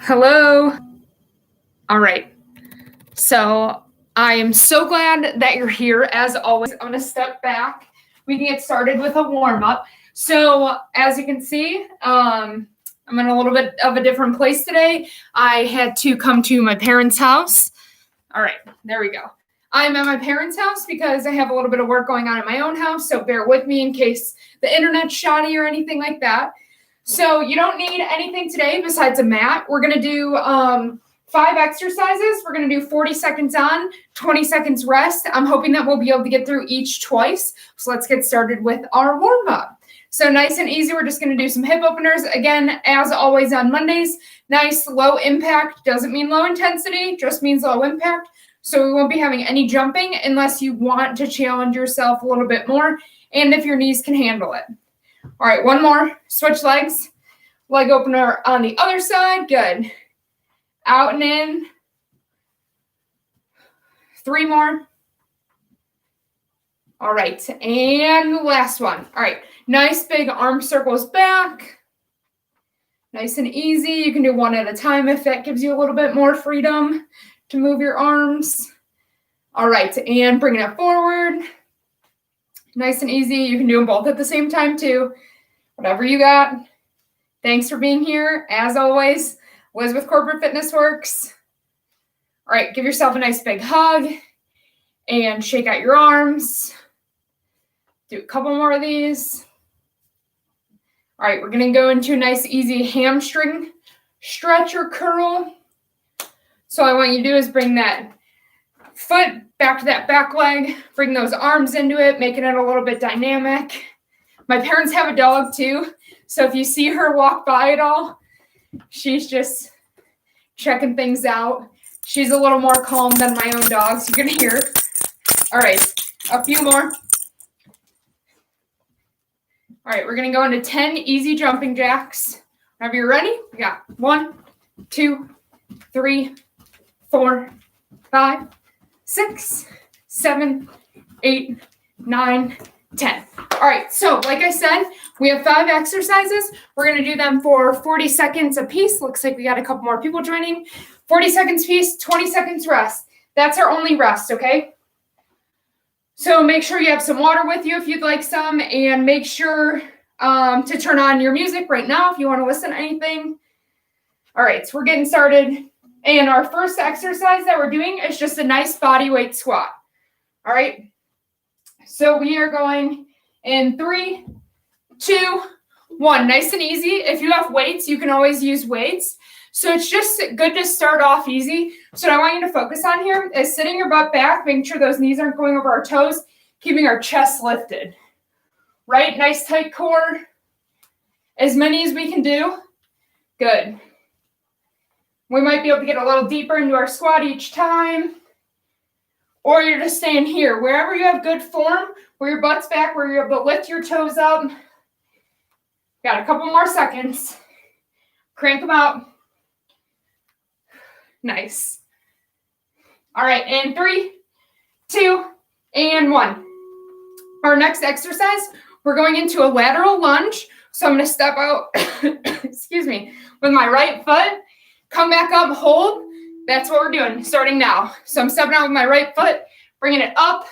Hello. All right. So I am so glad that you're here. As always, I'm going to step back. We can get started with a warm up. So as you can see, I'm in a little bit of a different place today. I had to come to my parents' house. All right, there we go. I'm at my parents' house because I have a little bit of work going on at my own house. So bear with me in case the internet's shoddy or anything like that. So you don't need anything today besides a mat. We're going to do 5 exercises. We're going to do 40 seconds on, 20 seconds rest. I'm hoping that we'll be able to get through each twice. So let's get started with our warm up. So nice and easy. We're just going to do some hip openers. Again, as always on Mondays, nice low impact. Doesn't mean low intensity, just means low impact. So we won't be having any jumping unless you want to challenge yourself a little bit more and if your knees can handle it. All right, one more. Switch legs. Leg opener on the other side. Good. Out and in. 3 more. All right, and last one. All right, nice big arm circles back. Nice and easy. You can do one at a time if that gives you a little bit more freedom to move your arms. All right, and bringing it forward. Nice and easy. You can do them both at the same time too. Whatever you got. Thanks for being here. As always, Liz with Corporate Fitness Works. All right, give yourself a nice big hug and shake out your arms. Do a couple more of these. All right, we're going to go into a nice easy hamstring stretch or curl. So all I want you to do is bring that foot back to that back leg, bring those arms into it, making it a little bit dynamic. My parents have a dog too, so if you see her walk by at all, she's just checking things out. She's a little more calm than my own dog, so you're going to hear it. All right, a few more. All right, we're going to go into 10 easy jumping jacks. Whenever you're ready, we got 1, 2, 3, 4, 5, 6, 7, 8, 9, 10. All right, so like I said, we have 5 exercises. We're going to do them for 40 seconds a piece. Looks like we got a couple more people joining. 40 seconds piece, 20 seconds rest. That's our only rest, okay? So make sure you have some water with you if you'd like some, and make sure to turn on your music right now if you want to listen to anything. All right, so we're getting started. And our first exercise that we're doing is just a nice body weight squat. All right, so we are going in 3, 2, 1. Nice and easy. If you have weights, you can always use weights. So it's just good to start off easy. So what I want you to focus on here is sitting your butt back, making sure those knees aren't going over our toes, keeping our chest lifted. Right? Nice tight core. As many as we can do. Good. We might be able to get a little deeper into our squat each time. Or you're just staying here. Wherever you have good form, where your butt's back, where you're able to lift your toes up. Got a couple more seconds. Crank them out. Nice. All right, and 3, 2, and 1. Our next exercise, we're going into a lateral lunge. So I'm going to step out, excuse me, with my right foot, come back up, hold. That's what we're doing, starting now. So I'm stepping out with my right foot, bringing it up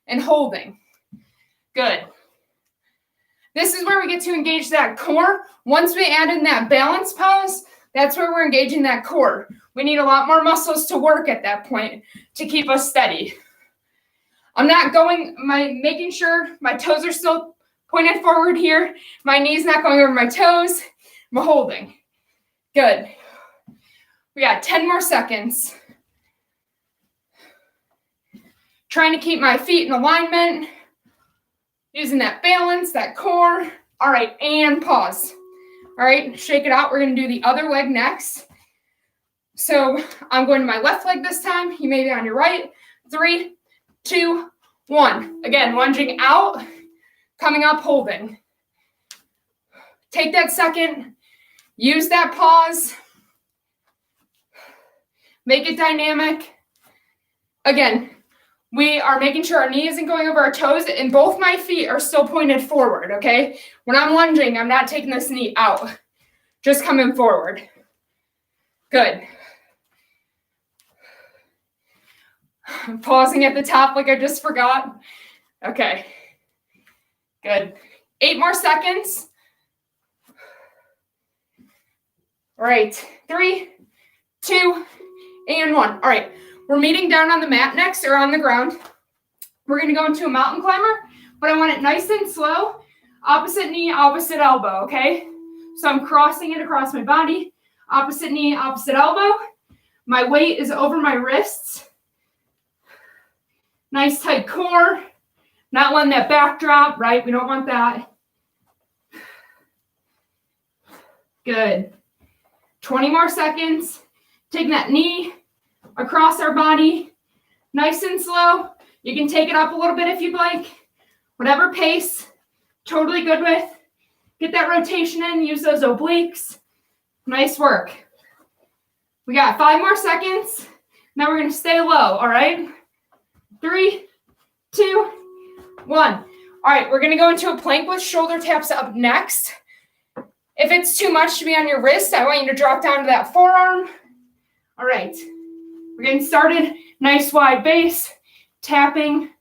and holding. Good. This is where we get to engage that core. Once we add in that balance pose, that's where we're engaging that core. We need a lot more muscles to work at that point to keep us steady. I'm not making sure my toes are still pointed forward here. My knee's not going over my toes. I'm holding. Good. We got 10 more seconds. Trying to keep my feet in alignment. Using that balance, that core. All right, and pause. All right, shake it out. We're going to do the other leg next. So I'm going to my left leg this time. You may be on your right. 3, 2, 1. Again, lunging out, coming up, holding. Take that second. Use that pause. Make it dynamic. Again, we are making sure our knee isn't going over our toes and both my feet are still pointed forward, okay? When I'm lunging, I'm not taking this knee out, just coming forward. Good. I'm pausing at the top like I just forgot. Okay. Good. 8 more seconds. All right. 3, 2, and 1. All right. We're meeting down on the mat next, or on the ground. We're going to go into a mountain climber, but I want it nice and slow. Opposite knee, opposite elbow, okay? So I'm crossing it across my body. Opposite knee, opposite elbow. My weight is over my wrists. Nice tight core. Not letting that back drop, right? We don't want that. Good. 20 more seconds. Taking that knee across our body. Nice and slow. You can take it up a little bit if you'd like. Whatever pace. Totally good with. Get that rotation in. Use those obliques. Nice work. We got 5 more seconds. Now we're going to stay low, all right? 3, 2, 1. All right, we're going to go into a plank with shoulder taps up next. If it's too much to be on your wrist, I want you to drop down to that forearm. All right, we're getting started. Nice wide base, tapping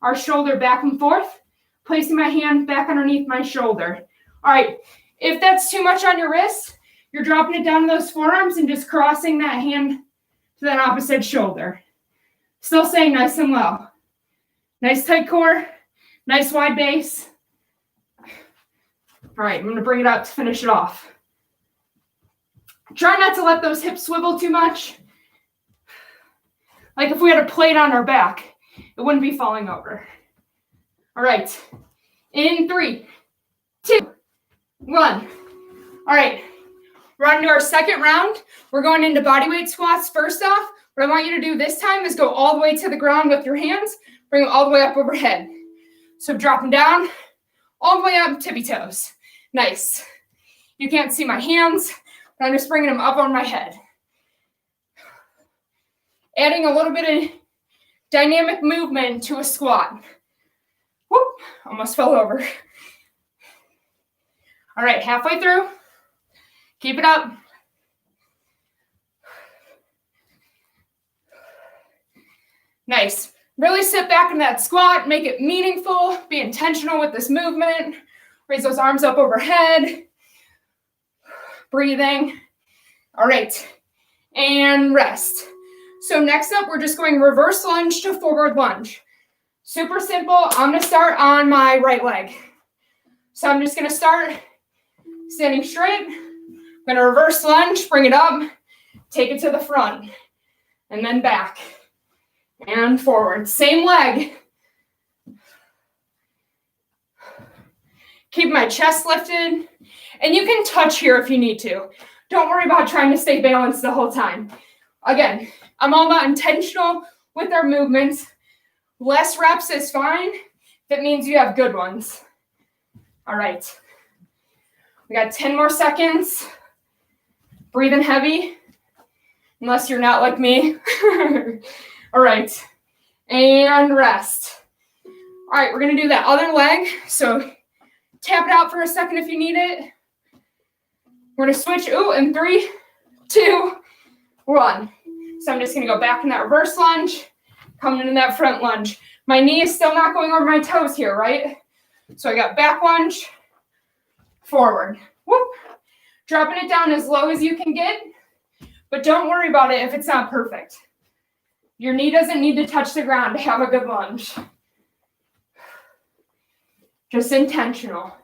our shoulder back and forth, placing my hand back underneath my shoulder. All right, if that's too much on your wrist, you're dropping it down to those forearms and just crossing that hand to that opposite shoulder. Still staying nice and low. Nice tight core, nice wide base. All right, I'm going to bring it up to finish it off. Try not to let those hips swivel too much. Like if we had a plate on our back, it wouldn't be falling over. All right, in 3, 2, 1. All right, we're on to our second round. We're going into bodyweight squats first off. What I want you to do this time is go all the way to the ground with your hands. Bring them all the way up overhead. So drop them down, all the way up, tippy toes. Nice. You can't see my hands, but I'm just bringing them up on my head. Adding a little bit of dynamic movement to a squat. Whoop, almost fell over. All right, halfway through. Keep it up. Nice. Really sit back in that squat, make it meaningful, be intentional with this movement. Raise those arms up overhead. Breathing. All right. And rest. So next up, we're just going reverse lunge to forward lunge. Super simple. I'm going to start on my right leg. So I'm just going to start standing straight. I'm going to reverse lunge, bring it up, take it to the front, and then back. And forward. Same leg. Keep my chest lifted. And you can touch here if you need to. Don't worry about trying to stay balanced the whole time. Again, I'm all about intentional with our movements. Less reps is fine. That means you have good ones. All right. We got 10 more seconds. Breathing heavy. Unless you're not like me. All right, and rest. All right, we're going to do that other leg. So tap it out for a second if you need it. We're going to switch. Ooh, in 3, 2, 1. So I'm just going to go back in that reverse lunge, coming into that front lunge. My knee is still not going over my toes here, right? So I got back lunge, forward. Whoop. Dropping it down as low as you can get, but don't worry about it if it's not perfect. Your knee doesn't need to touch the ground to have a good lunge. Just intentional.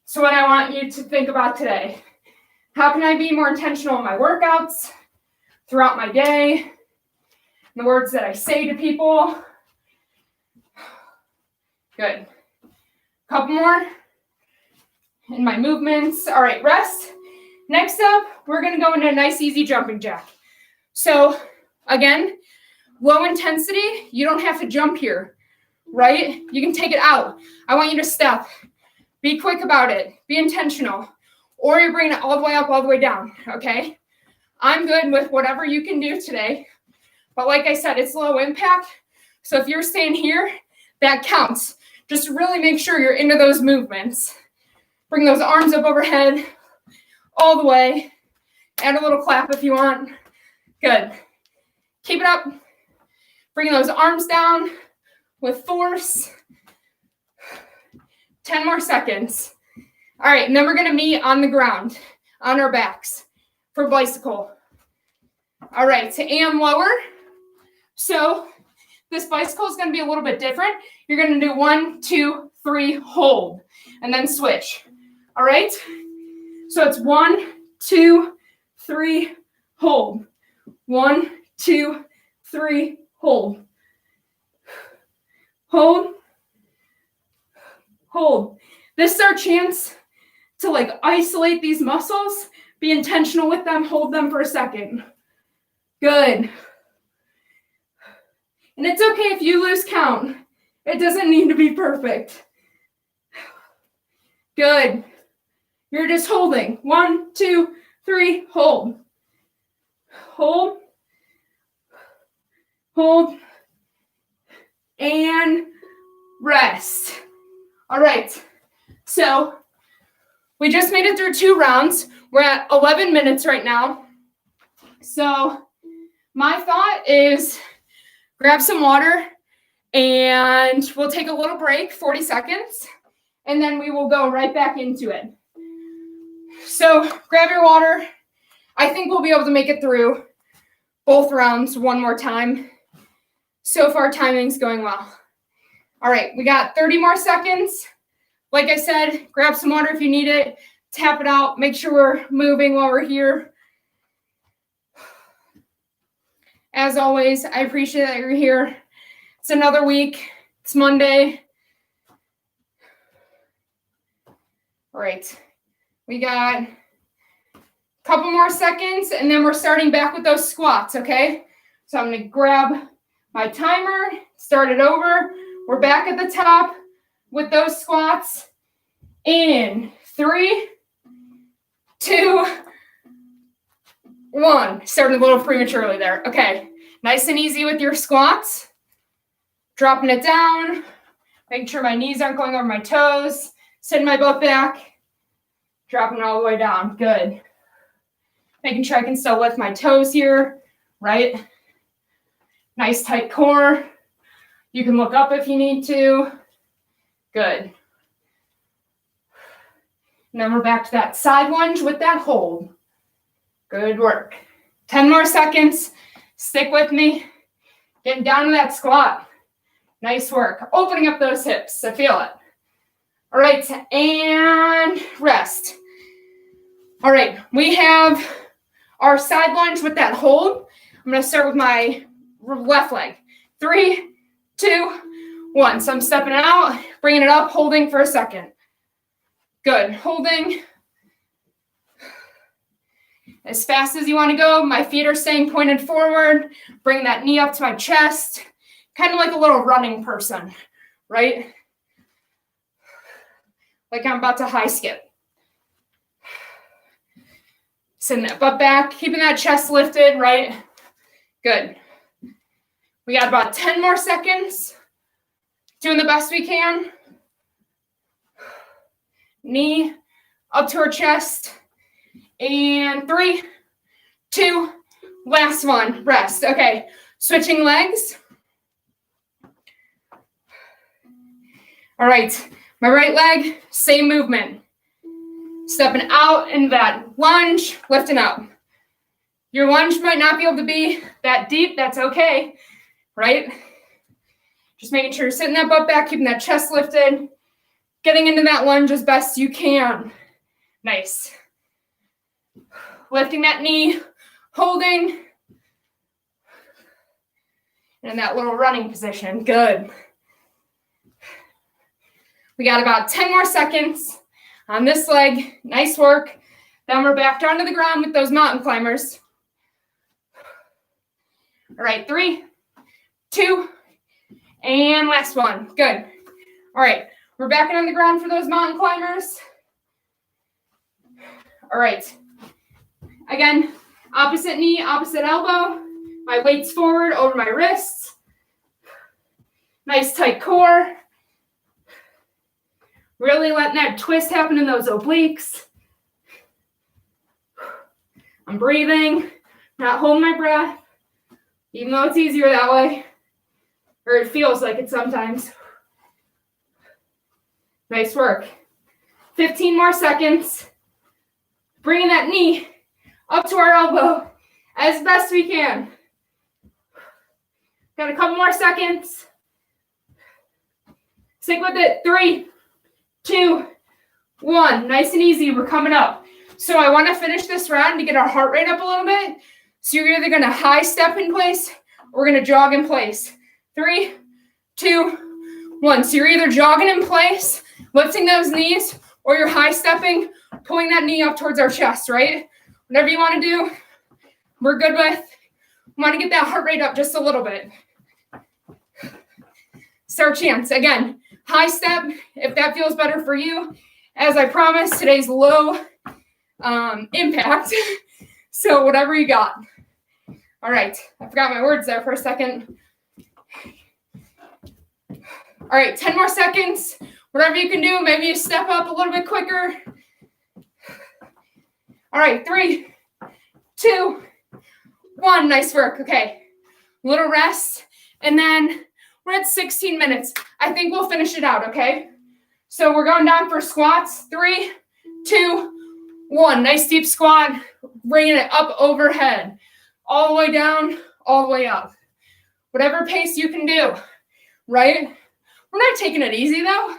So what I want you to think about today, how can I be more intentional in my workouts, throughout my day, in the words that I say to people? Good. Couple more in my movements. All right, rest. Next up, we're going to go into a nice, easy jumping jack. So again, low intensity, you don't have to jump here, right? You can take it out. I want you to step. Be quick about it. Be intentional. Or you're bringing it all the way up, all the way down, okay? I'm good with whatever you can do today. But like I said, it's low impact. So if you're staying here, that counts. Just really make sure you're into those movements. Bring those arms up overhead, all the way. Add a little clap if you want. Good. Keep it up. Bring those arms down with force. 10 more seconds. All right, and then we're gonna meet on the ground, on our backs for bicycle. All right, and lower. So this bicycle is gonna be a little bit different. You're gonna do 1, 2, 3, hold, and then switch. All right? So it's 1, 2, 3, hold. 1, 2, 3, hold. Hold. Hold. This is our chance to like isolate these muscles, be intentional with them, hold them for a second. Good. And it's okay if you lose count. It doesn't need to be perfect. Good. You're just holding. 1, 2, 3, hold. Hold. Hold. And rest. All right. So we just made it through 2 rounds. We're at 11 minutes right now. So my thought is grab some water and we'll take a little break, 40 seconds, and then we will go right back into it. So grab your water. I think we'll be able to make it through both rounds one more time. So far, timing's going well. All right, we got 30 more seconds. Like I said, grab some water if you need it. Tap it out. Make sure we're moving while we're here. As always, I appreciate that you're here. It's another week. It's Monday. All right. We got a couple more seconds, and then we're starting back with those squats, okay? So I'm going to grab my timer, start it over. We're back at the top with those squats. In 3, 2, 1. Started a little prematurely there. Okay. Nice and easy with your squats. Dropping it down. Making sure my knees aren't going over my toes. Sitting my butt back. Dropping it all the way down. Good. Making sure I can still lift my toes here. Right? Nice tight core. You can look up if you need to. Good. And then we're back to that side lunge with that hold. Good work. 10 more seconds. Stick with me. Getting down to that squat. Nice work. Opening up those hips. I feel it. All right, and rest. All right, we have our side lunge with that hold. I'm going to start with my left leg. 3, 2, 1. So I'm stepping out, bringing it up, holding for a second. Good. Holding. As fast as you want to go. My feet are staying pointed forward. Bring that knee up to my chest. Kind of like a little running person, right? Like I'm about to high skip. Sitting that butt back, keeping that chest lifted, right? Good. We got about 10 more seconds. Doing the best we can. Knee up to our chest. And 3, 2, last one. Rest. Okay. Switching legs. All right. My right leg, same movement. Stepping out in that lunge, lifting up. Your lunge might not be able to be that deep. That's okay, right? Just making sure you're sitting that butt back, keeping that chest lifted, getting into that lunge as best you can. Nice. Lifting that knee, holding. And in that little running position. Good. We got about 10 more seconds on this leg. Nice work. Then we're back down to the ground with those mountain climbers. All right, 3, 2, and last one. Good. All right, we're back on the ground for those mountain climbers. All right. Again, opposite knee, opposite elbow. My weight's forward over my wrists. Nice tight core. Really letting that twist happen in those obliques. I'm breathing, not holding my breath, even though it's easier that way, or it feels like it sometimes. Nice work. 15 more seconds. Bringing that knee up to our elbow as best we can. Got a couple more seconds. Stick with it. 3, 2, 1. Nice and easy. We're coming up. So I want to finish this round to get our heart rate up a little bit. So you're either going to high step in place or we're going to jog in place. 3, 2, 1. So you're either jogging in place, lifting those knees, or you're high stepping, pulling that knee up towards our chest, right? Whatever you want to do, we're good with. We want to get that heart rate up just a little bit. It's our chance. Again, high step, if that feels better for you. As I promised, today's low impact. So whatever you got. All right. I forgot my words there for a second. All right, 10 more seconds. Whatever you can do, maybe you step up a little bit quicker. All right, 3, 2, 1. Nice work. Okay, little rest. And then we're at 16 minutes. I think we'll finish it out, okay? So we're going down for squats. 3, 2, 1. Nice deep squat. Bringing it up overhead. All the way down, all the way up. Whatever pace you can do, right? We're not taking it easy, though.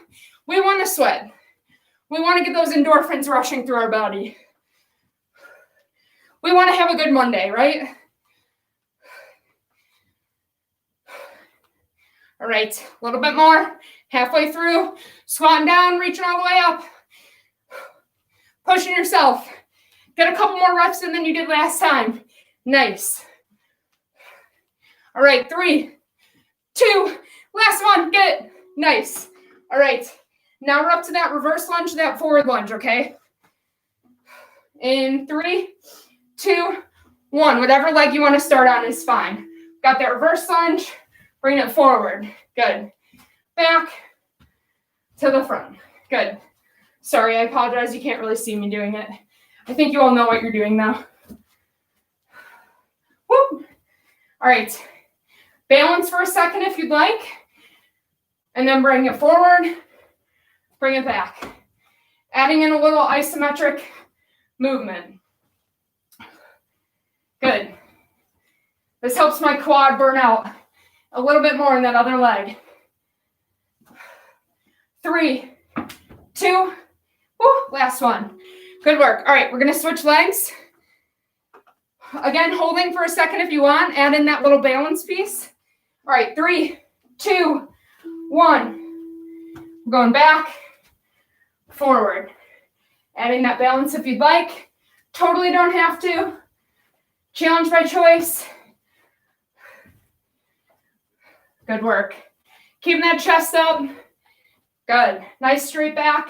We want to sweat. We want to get those endorphins rushing through our body. We want to have a good Monday, right? All right, a little bit more. Halfway through, squatting down, reaching all the way up. Pushing yourself. Get a couple more reps in than you did last time. Nice. All right, 3, 2, last one, get it. Nice. All right, now we're up to that reverse lunge, that forward lunge, okay? In 3, 2, 1, whatever leg you want to start on is fine. Got that reverse lunge, bring it forward. Good. Back to the front. Good. Sorry, I apologize. You can't really see me doing it. I think you all know what you're doing now. Woo. All right. Balance for a second if you'd like. And then bring it forward. Bring it back. Adding in a little isometric movement. Good. This helps my quad burn out a little bit more in that other leg. 3, 2, woo, last one. Good work. All right, we're going to switch legs. Again, holding for a second if you want. Add in that little balance piece. All right, 3, 2, 1. We're going back, forward. Adding that balance if you'd like. Totally don't have to. Challenge by choice. Good work. Keeping that chest up. Good. Nice straight back.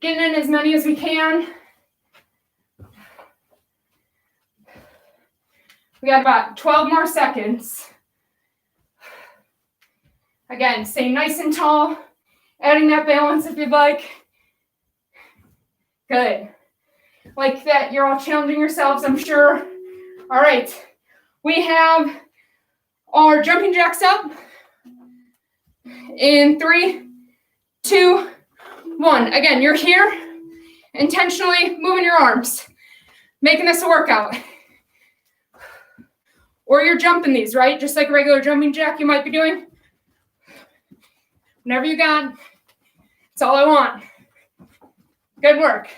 Getting in as many as we can. We got about 12 more seconds. Again, stay nice and tall. Adding that balance if you'd like. Good. Like that, you're all challenging yourselves, I'm sure. All right. We have our jumping jacks up. In 3, 2, 1. Again, you're here, intentionally moving your arms, making this a workout. Or you're jumping these, right? Just like a regular jumping jack you might be doing. Whenever you got, that's all I want. Good work.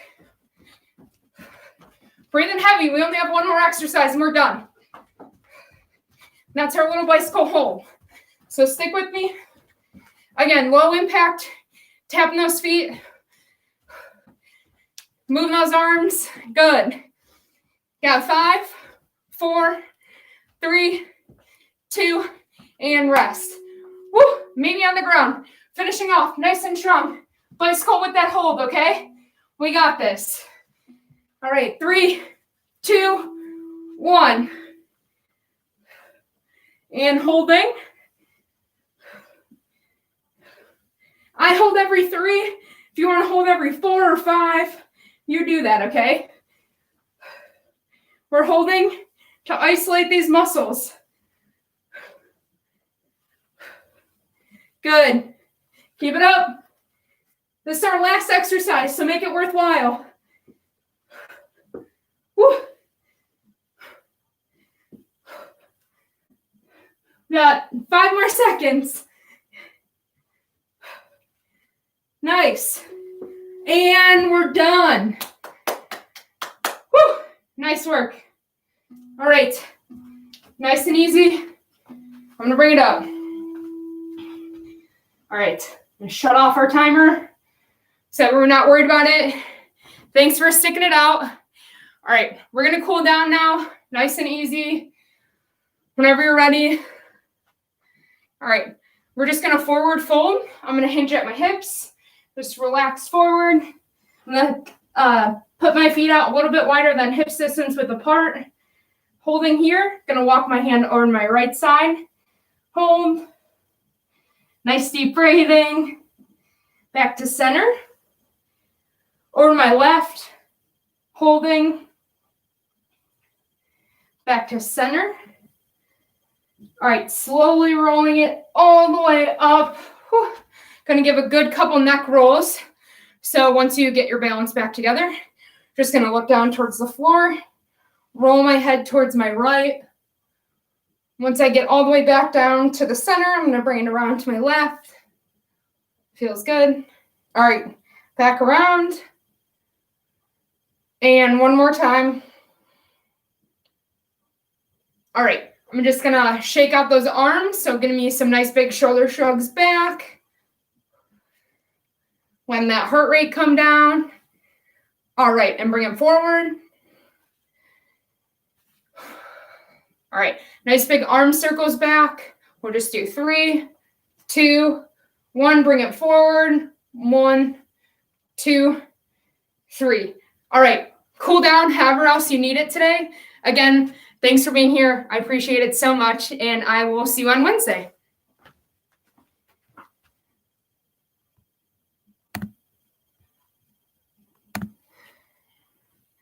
Breathing heavy. We only have one more exercise and we're done. And that's our little bicycle hold. So stick with me. Again, low impact, tapping those feet, moving those arms. Good. Got 5, 4, 3, 2, and rest. Woo! Meet me on the ground. Finishing off nice and strong. Bicycle with that hold, okay? We got this. All right, 3, 2, 1. And holding. I hold every 3. If you want to hold every 4 or 5, you do that, okay? We're holding to isolate these muscles. Good. Keep it up. This is our last exercise, so make it worthwhile. Woo. We got 5 more seconds. Nice. And we're done. Woo. Nice work. All right. Nice and easy. I'm going to bring it up. All right. I'm going to shut off our timer so we're not worried about it. Thanks for sticking it out. All right. We're going to cool down now. Nice and easy. Whenever you're ready. All right. We're just going to forward fold. I'm going to hinge at my hips. Just relax forward. I'm going to put my feet out a little bit wider than hips distance width apart. Holding here. Going to walk my hand over my right side. Hold. Nice deep breathing. Back to center. Over my left. Holding. Back to center. All right, slowly rolling it all the way up. Whew. Going to give a good couple neck rolls. So once you get your balance back together, just going to look down towards the floor, roll my head towards my right. Once I get all the way back down to the center, I'm going to bring it around to my left. Feels good. All right, back around. And one more time. All right, I'm just going to shake out those arms. So giving me some nice big shoulder shrugs back. When that heart rate come down. All right, and bring it forward. All right, nice big arm circles back. We'll just do 3, 2, 1. Bring it forward. 1, 2, 3. All right, cool down however else you need it today. Again, thanks for being here. I appreciate it so much, and I will see you on Wednesday.